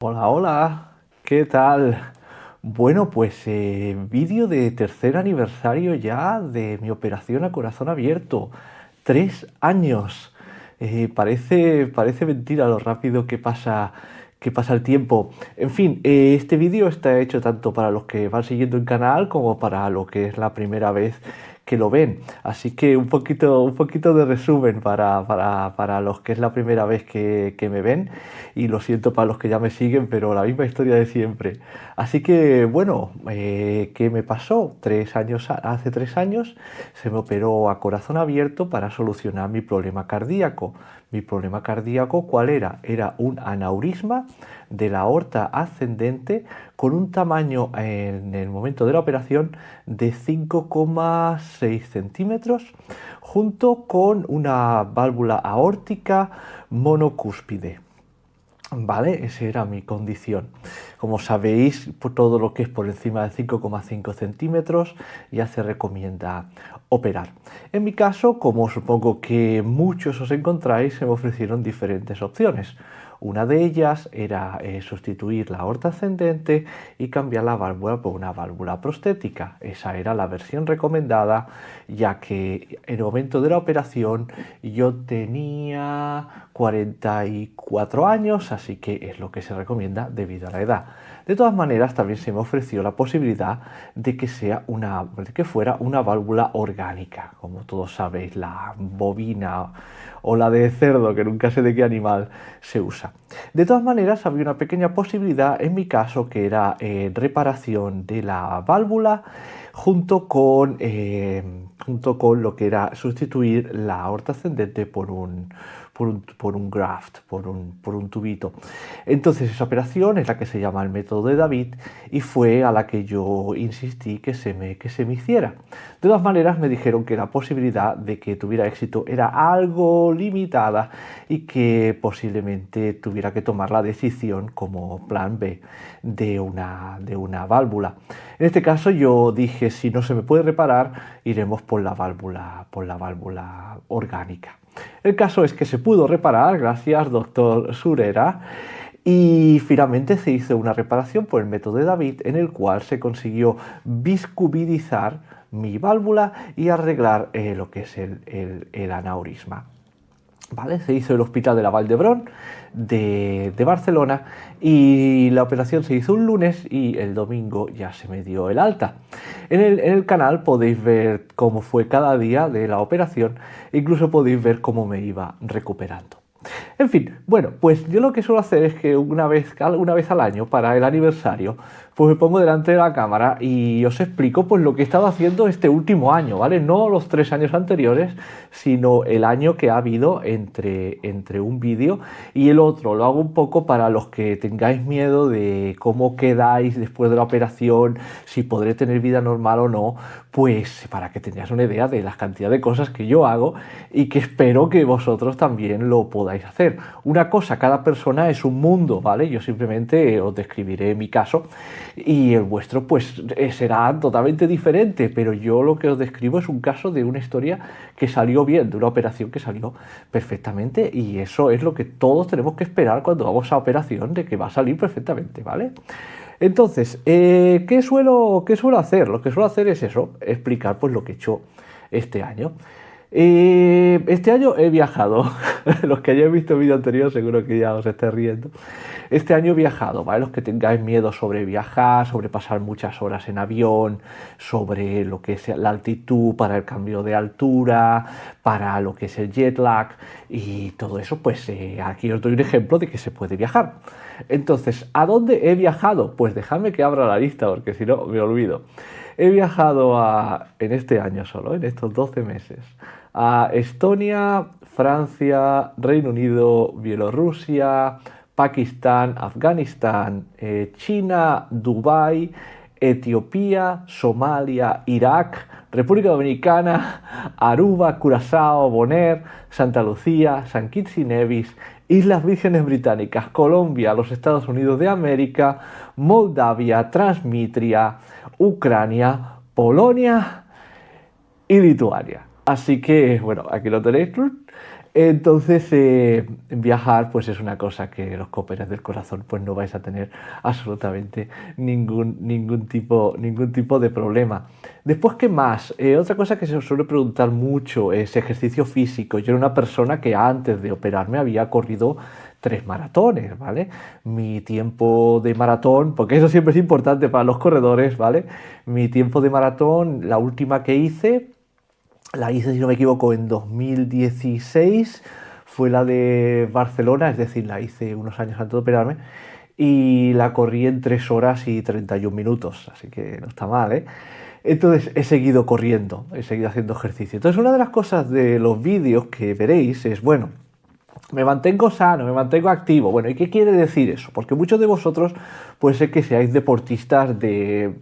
Hola, hola, ¿qué tal? Bueno, pues vídeo de tercer aniversario ya de mi operación a corazón abierto. 3 años. Parece mentira lo rápido que pasa el tiempo. En fin, este vídeo está hecho tanto para los que van siguiendo el canal como para lo que es la primera vez que lo ven. Así que un poquito de resumen para los que es la primera vez que me ven. Y lo siento para los que ya me siguen, pero la misma historia de siempre. Así que, bueno, ¿qué me pasó? Hace 3 años se me operó a corazón abierto para solucionar mi problema cardíaco. Mi problema cardíaco, ¿cuál era? Era un aneurisma de la aorta ascendente con un tamaño en el momento de la operación de 5,6 centímetros junto con una válvula aórtica monocúspide. Vale, esa era mi condición. Como sabéis, por todo lo que es por encima de 5,5 centímetros ya se recomienda operar. En mi caso, como supongo que muchos os encontráis, se me ofrecieron diferentes opciones. Una de ellas era sustituir la aorta ascendente y cambiar la válvula por una válvula prostética. Esa era la versión recomendada, ya que en el momento de la operación yo tenía 44 años, así que es lo que se recomienda debido a la edad. De todas maneras, también se me ofreció la posibilidad de que fuera una válvula orgánica, como todos sabéis, la bovina o la de cerdo, que nunca sé de qué animal se usa. De todas maneras, había una pequeña posibilidad en mi caso que era reparación de la válvula junto con lo que era sustituir la aorta ascendente por un graft, por un tubito. Entonces esa operación es la que se llama el método de David y fue a la que yo insistí que se me hiciera. De todas maneras me dijeron que la posibilidad de que tuviera éxito era algo limitada y que posiblemente tuviera que tomar la decisión como plan B de una válvula. En este caso yo dije, si no se me puede reparar, iremos por la válvula orgánica. El caso es que se pudo reparar, gracias doctor Surera, y finalmente se hizo una reparación por el método de David en el cual se consiguió biscubidizar mi válvula y arreglar lo que es el aneurisma. ¿Vale? Se hizo en el Hospital de la Vall d'Hebron de Barcelona y la operación se hizo un lunes y el domingo ya se me dio el alta. En el canal podéis ver cómo fue cada día de la operación, incluso podéis ver cómo me iba recuperando. En fin, bueno, pues yo lo que suelo hacer es que una vez al año, para el aniversario, pues me pongo delante de la cámara y os explico pues lo que he estado haciendo este último año, ¿vale? No los 3 años anteriores, sino el año que ha habido entre un vídeo y el otro. Lo hago un poco para los que tengáis miedo de cómo quedáis después de la operación, si podré tener vida normal o no, pues para que tengáis una idea de la cantidad de cosas que yo hago y que espero que vosotros también lo podáis hacer. Una cosa, cada persona es un mundo, ¿vale? Yo simplemente os describiré mi caso y el vuestro pues será totalmente diferente, pero yo lo que os describo es un caso de una historia que salió bien, de una operación que salió perfectamente y eso es lo que todos tenemos que esperar cuando vamos a operación, de que va a salir perfectamente, ¿vale? Entonces, ¿qué suelo hacer? Lo que suelo hacer es eso, explicar pues lo que he hecho este año. Este año he viajado. Los que hayáis visto el vídeo anterior seguro que ya os estáis riendo. Este año he viajado, ¿vale? Los que tengáis miedo sobre viajar, sobre pasar muchas horas en avión, sobre lo que es la altitud para el cambio de altura, para lo que es el jet lag y todo eso, pues aquí os doy un ejemplo de que se puede viajar. Entonces, ¿a dónde he viajado? Pues dejadme que abra la lista porque si no me olvido. He viajado en este año solo, en estos 12 meses, a Estonia, Francia, Reino Unido, Bielorrusia, Pakistán, Afganistán, China, Dubái, Etiopía, Somalia, Irak, República Dominicana, Aruba, Curazao, Bonaire, Santa Lucía, San Kitts y Nevis, Islas Vírgenes Británicas, Colombia, los Estados Unidos de América, Moldavia, Transnistria, Ucrania, Polonia y Lituania. Así que, bueno, aquí lo tenéis. Entonces, viajar pues es una cosa que los que operáis del corazón pues no vais a tener absolutamente ningún tipo de problema. Después, ¿qué más? Otra cosa que se os suele preguntar mucho es ejercicio físico. Yo era una persona que antes de operarme había corrido 3 maratones, ¿vale? Mi tiempo de maratón, porque eso siempre es importante para los corredores, ¿vale? Mi tiempo de maratón, la última que hice, la hice, si no me equivoco, en 2016, fue la de Barcelona, es decir, la hice unos años antes de operarme, y la corrí en 3 horas y 31 minutos, así que no está mal, ¿eh? Entonces he seguido corriendo, he seguido haciendo ejercicio. Entonces una de las cosas de los vídeos que veréis es, bueno, me mantengo sano, me mantengo activo. Bueno, ¿y qué quiere decir eso? Porque muchos de vosotros puede ser que seáis deportistas de,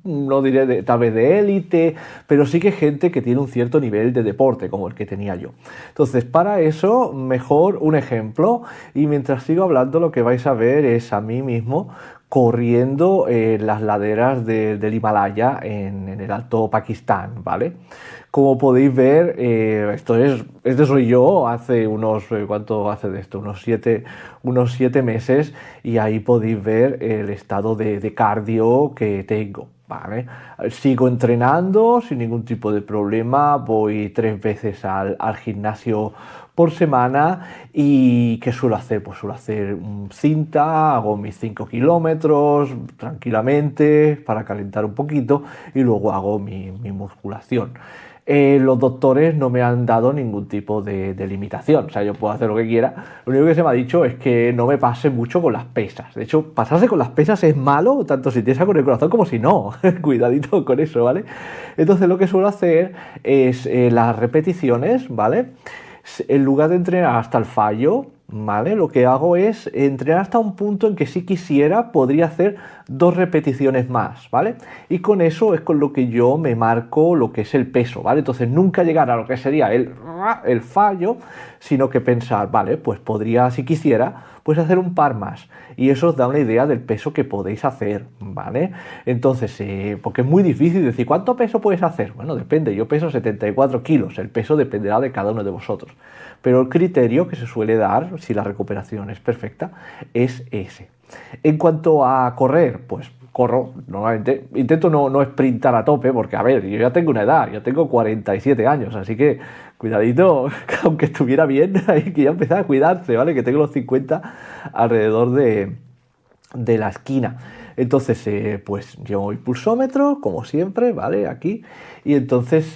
no diré tal vez de élite, pero sí que gente que tiene un cierto nivel de deporte, como el que tenía yo. Entonces, para eso, mejor un ejemplo. Y mientras sigo hablando, lo que vais a ver es a mí mismo corriendo las laderas del Himalaya en el Alto Pakistán, ¿vale? Como podéis ver, este soy yo hace unos, ¿cuánto hace de esto? Unos 7 meses, y ahí podéis ver el estado de cardio que tengo. Vale. Sigo entrenando sin ningún tipo de problema, voy 3 veces al gimnasio por semana. ¿Y qué suelo hacer? Pues suelo hacer cinta, hago mis 5 kilómetros tranquilamente para calentar un poquito y luego hago mi musculación. Los doctores no me han dado ningún tipo de limitación, o sea, yo puedo hacer lo que quiera. Lo único que se me ha dicho es que no me pase mucho con las pesas. De hecho, pasarse con las pesas es malo, tanto si tienes con el corazón como si no. Cuidadito con eso, ¿vale? Entonces lo que suelo hacer es las repeticiones, ¿vale? En lugar de entrenar hasta el fallo, ¿vale? Lo que hago es entrenar hasta un punto en que si quisiera podría hacer 2 repeticiones más, ¿vale? Y con eso es con lo que yo me marco lo que es el peso, ¿vale? Entonces nunca llegar a lo que sería el fallo, sino que pensar, vale, pues podría, si quisiera, pues hacer un par más. Y eso os da una idea del peso que podéis hacer, ¿vale? Entonces, porque es muy difícil decir, ¿cuánto peso puedes hacer? Bueno, depende, yo peso 74 kilos, el peso dependerá de cada uno de vosotros. Pero el criterio que se suele dar, si la recuperación es perfecta, es ese. En cuanto a correr, pues corro, normalmente intento no sprintar a tope, porque a ver, yo ya tengo una edad, yo tengo 47 años, así que cuidadito, aunque estuviera bien, hay que ya empezar a cuidarse, ¿vale? Que tengo los 50 alrededor de la esquina. Entonces, pues llevo mi pulsómetro, como siempre, ¿vale? Aquí. Y entonces,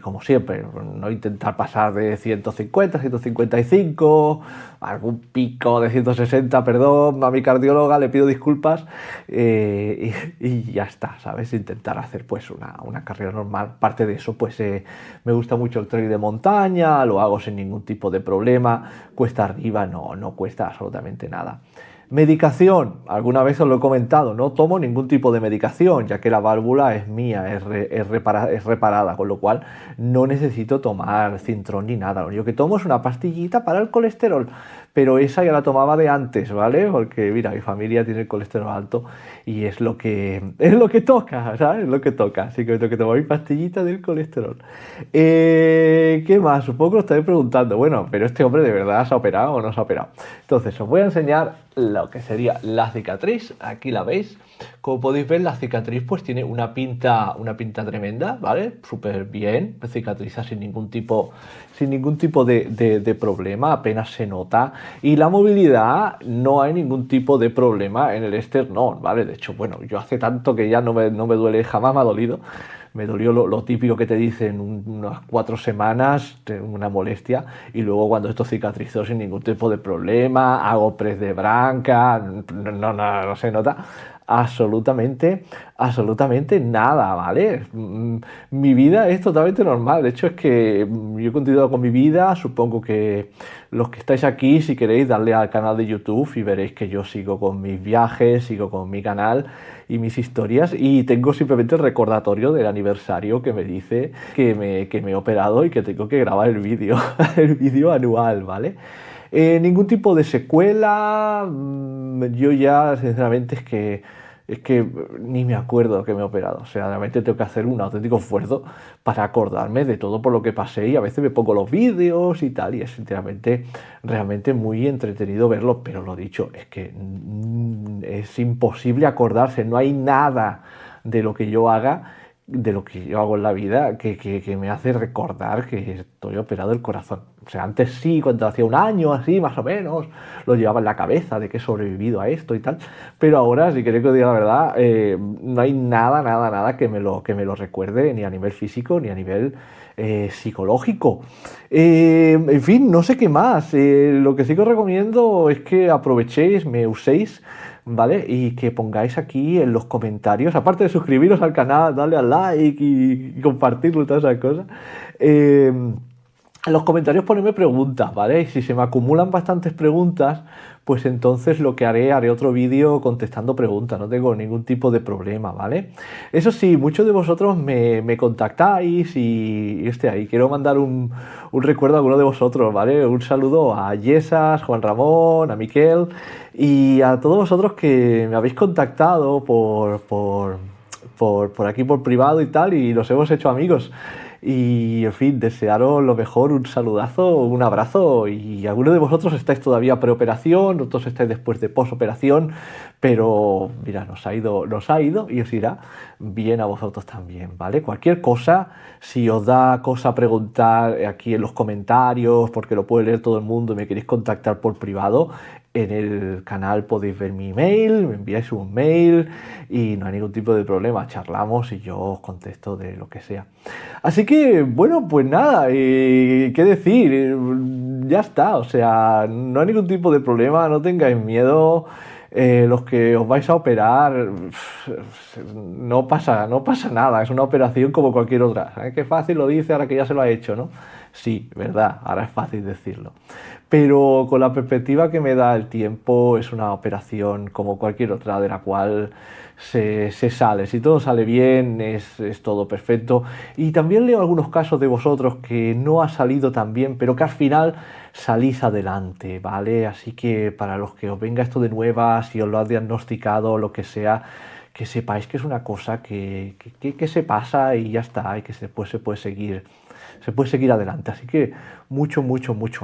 como siempre, no intentar pasar de 150, 155, algún pico de 160, perdón, a mi cardióloga le pido disculpas, y ya está, ¿sabes? Intentar hacer pues una carrera normal. Parte de eso, pues me gusta mucho el trail de montaña, lo hago sin ningún tipo de problema, cuesta arriba, no cuesta absolutamente nada. Medicación, alguna vez os lo he comentado, no tomo ningún tipo de medicación, ya que la válvula es mía, es reparada, con lo cual no necesito tomar Cintrón ni nada. Lo único que tomo es una pastillita para el colesterol, pero esa ya la tomaba de antes, ¿vale? Porque mira, mi familia tiene el colesterol alto y es lo que toca, ¿sabes? Es lo que toca, así que tengo que tomar mi pastillita del colesterol. ¿Qué más? Supongo que lo estáis preguntando. Bueno, pero este hombre de verdad se ha operado o no se ha operado. Entonces, os voy a enseñar lo que sería la cicatriz. Aquí la veis. Como podéis ver, la cicatriz pues tiene una pinta tremenda, ¿vale? Súper bien, cicatriza sin ningún tipo de problema, apenas se nota. Y la movilidad, no hay ningún tipo de problema en el esternón, ¿vale? De hecho, bueno, yo hace tanto que ya no me duele, jamás me ha dolido. Me dolió lo típico que te dicen unas 4 semanas, una molestia, y luego cuando esto cicatrizó sin ningún tipo de problema, hago press de branca, no se nota absolutamente nada, ¿vale? Mi vida es totalmente normal, de hecho es que yo he continuado con mi vida, supongo que los que estáis aquí, si queréis, darle al canal de YouTube y veréis que yo sigo con mis viajes, sigo con mi canal y mis historias, y tengo simplemente el recordatorio del aniversario que me dice que me he operado y que tengo que grabar el vídeo, el vídeo anual, ¿vale? Ningún tipo de secuela, yo ya sinceramente es que es que ni me acuerdo que me he operado. O sea, realmente tengo que hacer un auténtico esfuerzo para acordarme de todo por lo que pasé y a veces me pongo los vídeos y tal y es sinceramente realmente muy entretenido verlo, pero lo dicho, es que es imposible acordarse, no hay nada de lo que yo haga, de lo que yo hago en la vida, que me hace recordar que estoy operado el corazón. O sea, antes sí, cuando hacía un año así, más o menos, lo llevaba en la cabeza de que he sobrevivido a esto y tal, pero ahora, si queréis que os diga la verdad, no hay nada que me lo recuerde, ni a nivel físico, ni a nivel psicológico. En fin, no sé qué más. Lo que sí que os recomiendo es que aprovechéis, me uséis, ¿vale? Y que pongáis aquí en los comentarios, aparte de suscribiros al canal, darle al like y compartirlo y todas esas cosas, en los comentarios ponedme preguntas, ¿vale? Y si se me acumulan bastantes preguntas, pues entonces lo que haré otro vídeo contestando preguntas, no tengo ningún tipo de problema, ¿vale? Eso sí, muchos de vosotros me contactáis y ahí quiero mandar un recuerdo a alguno de vosotros, ¿vale? Un saludo a Yesas, Juan Ramón, a Miquel y a todos vosotros que me habéis contactado por aquí por privado y tal y los hemos hecho amigos. Y en fin, desearos lo mejor, un saludazo, un abrazo y algunos de vosotros estáis todavía preoperación, otros estáis después de posoperación, pero mira, nos ha ido y os irá bien a vosotros también, ¿vale? Cualquier cosa, si os da cosa preguntar aquí en los comentarios, porque lo puede leer todo el mundo y me queréis contactar por privado, en el canal podéis ver mi email, me enviáis un mail y no hay ningún tipo de problema, charlamos y yo os contesto de lo que sea. Así que, bueno, pues nada, ¿qué decir? Ya está, o sea, no hay ningún tipo de problema, no tengáis miedo. Los que os vais a operar, no pasa nada, es una operación como cualquier otra. ¿Sabes qué fácil lo dice ahora que ya se lo ha hecho, no? Sí, verdad, ahora es fácil decirlo. Pero con la perspectiva que me da el tiempo, es una operación como cualquier otra de la cual se sale. Si todo sale bien, es todo perfecto. Y también leo algunos casos de vosotros que no ha salido tan bien, pero que al final salís adelante, ¿vale? Así que para los que os venga esto de nuevas, si os lo han diagnosticado o lo que sea, que sepáis que es una cosa que se pasa y ya está, y que después se puede seguir adelante. Así que mucho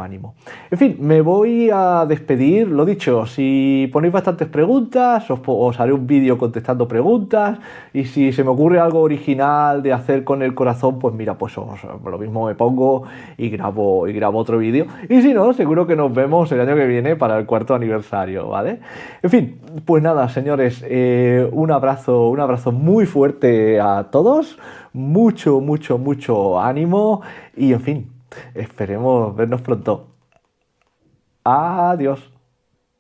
ánimo. En fin, me voy a despedir. Lo dicho, si ponéis bastantes preguntas, os haré un vídeo contestando preguntas. Y si se me ocurre algo original de hacer con el corazón, pues mira, pues lo mismo me pongo y grabo otro vídeo. Y si no, seguro que nos vemos el año que viene para el 4º aniversario, ¿vale? En fin, pues nada, señores, un abrazo muy fuerte a todos. Mucho ánimo y en fin, esperemos vernos pronto. Adiós.